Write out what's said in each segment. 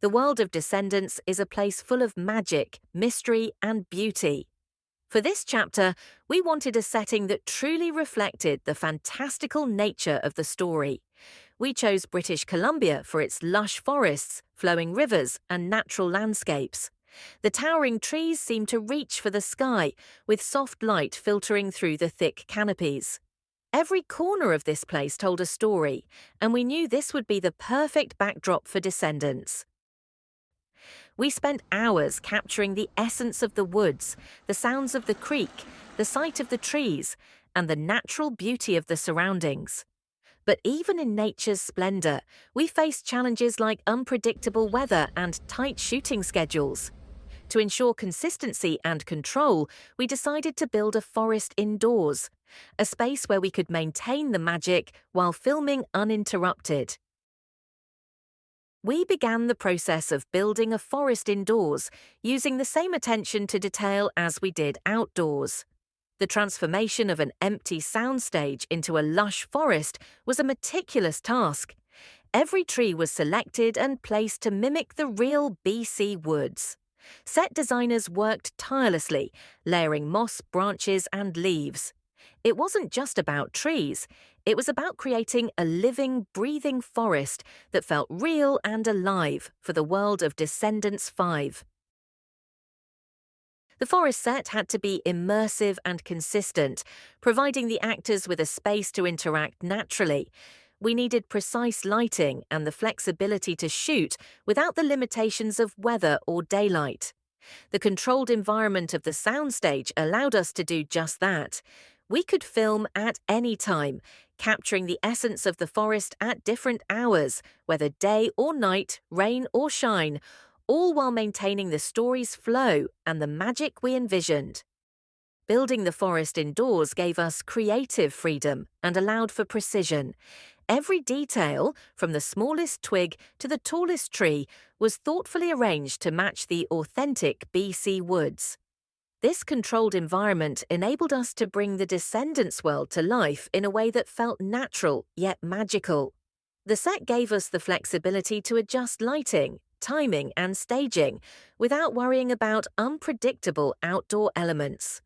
The world of Descendants is a place full of magic, mystery, and beauty. For this chapter, we wanted a setting that truly reflected the fantastical nature of the story. We chose British Columbia for its lush forests, flowing rivers, and natural landscapes. The towering trees seem to reach for the sky, with soft light filtering through the thick canopies. Every corner of this place told a story, and we knew this would be the perfect backdrop for Descendants. We spent hours capturing the essence of the woods, the sounds of the creek, the sight of the trees, and the natural beauty of the surroundings. But even in nature's splendor, we faced challenges like unpredictable weather and tight shooting schedules. To ensure consistency and control, we decided to build a forest indoors, a space where we could maintain the magic while filming uninterrupted. We began the process of building a forest indoors, using the same attention to detail as we did outdoors. The transformation of an empty soundstage into a lush forest was a meticulous task. Every tree was selected and placed to mimic the real BC woods. Set designers worked tirelessly, layering moss, branches, and leaves. It wasn't just about trees, it was about creating a living, breathing forest that felt real and alive for the world of Descendants 5. The forest set had to be immersive and consistent, providing the actors with a space to interact naturally. We needed precise lighting and the flexibility to shoot without the limitations of weather or daylight. The controlled environment of the soundstage allowed us to do just that. We could film at any time, capturing the essence of the forest at different hours, whether day or night, rain or shine, all while maintaining the story's flow and the magic we envisioned. Building the forest indoors gave us creative freedom and allowed for precision. Every detail, from the smallest twig to the tallest tree, was thoughtfully arranged to match the authentic BC woods. This controlled environment enabled us to bring the Descendants world to life in a way that felt natural yet magical. The set gave us the flexibility to adjust lighting, timing, and staging without worrying about unpredictable outdoor elements.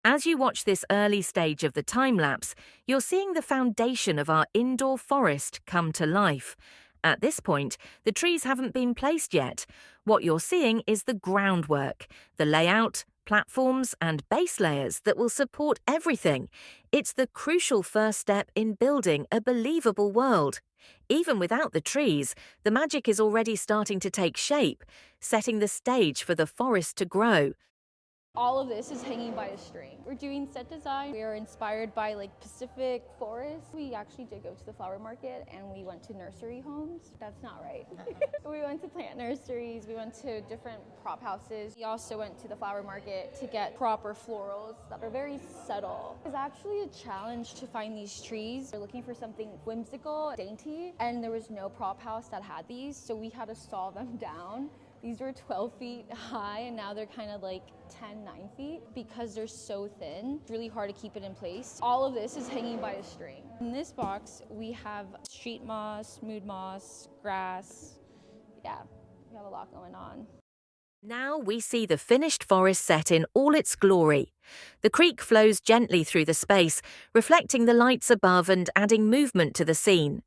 As you watch this early stage of the time-lapse, you're seeing the foundation of our indoor forest come to life. At this point, the trees haven't been placed yet. What you're seeing is the groundwork, the layout, platforms, and base layers that will support everything. It's the crucial first step in building a believable world. Even without the trees, the magic is already starting to take shape, setting the stage for the forest to grow. All of this is hanging by a string. We're doing set design. We are inspired by Pacific forests. We actually did go to the flower market and we went to nursery homes. That's not right. We went to plant nurseries. We went to different prop houses. We also went to the flower market to get proper florals that are very subtle. It's actually a challenge to find these trees. We're looking for something whimsical, dainty, and there was no prop house that had these, so we had to saw them down. These were 12 feet high and now they're kind of 9 feet because they're so thin. It's really hard to keep it in place. All of this is hanging by a string. In this box, we have street moss, mood moss, grass. Yeah, we have a lot going on. Now we see the finished forest set in all its glory. The creek flows gently through the space, reflecting the lights above and adding movement to the scene.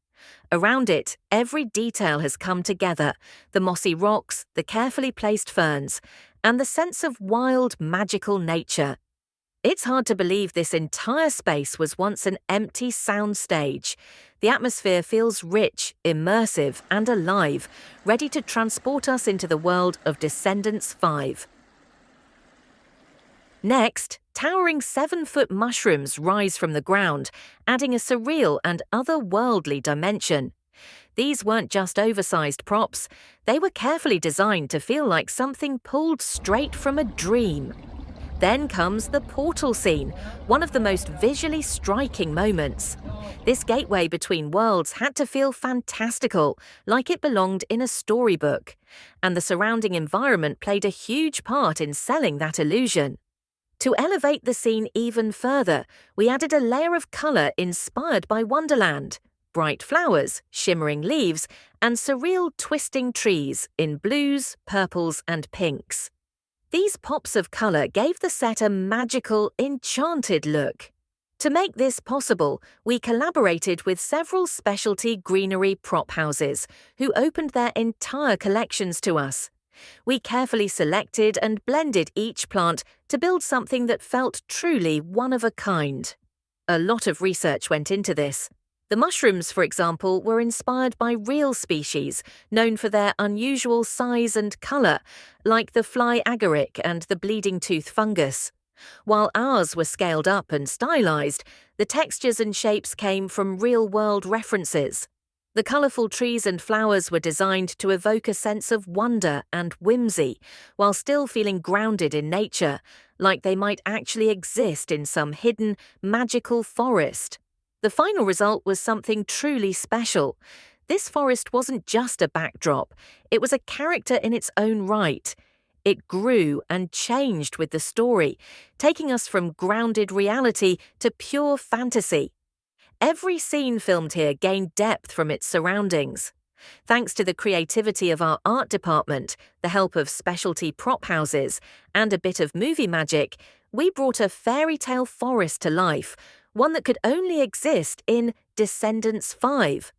Around it, every detail has come together, the mossy rocks, the carefully placed ferns, and the sense of wild, magical nature. It's hard to believe this entire space was once an empty sound stage. The atmosphere feels rich, immersive, and alive, ready to transport us into the world of Descendants 5. Next, towering 7-foot mushrooms rise from the ground, adding a surreal and otherworldly dimension. These weren't just oversized props, they were carefully designed to feel like something pulled straight from a dream. Then comes the portal scene, one of the most visually striking moments. This gateway between worlds had to feel fantastical, like it belonged in a storybook, and the surrounding environment played a huge part in selling that illusion. To elevate the scene even further, we added a layer of color inspired by Wonderland. Bright flowers, shimmering leaves, and surreal twisting trees in blues, purples, and pinks. These pops of colour gave the set a magical, enchanted look. To make this possible, we collaborated with several specialty greenery prop houses who opened their entire collections to us. We carefully selected and blended each plant to build something that felt truly one of a kind. A lot of research went into this. The mushrooms, for example, were inspired by real species known for their unusual size and colour, like the fly agaric and the bleeding tooth fungus. While ours were scaled up and stylised, the textures and shapes came from real-world references. The colourful trees and flowers were designed to evoke a sense of wonder and whimsy, while still feeling grounded in nature, like they might actually exist in some hidden, magical forest. The final result was something truly special. This forest wasn't just a backdrop, it was a character in its own right. It grew and changed with the story, taking us from grounded reality to pure fantasy. Every scene filmed here gained depth from its surroundings. Thanks to the creativity of our art department, the help of specialty prop houses, and a bit of movie magic, we brought a fairy tale forest to life, one that could only exist in Descendants 5.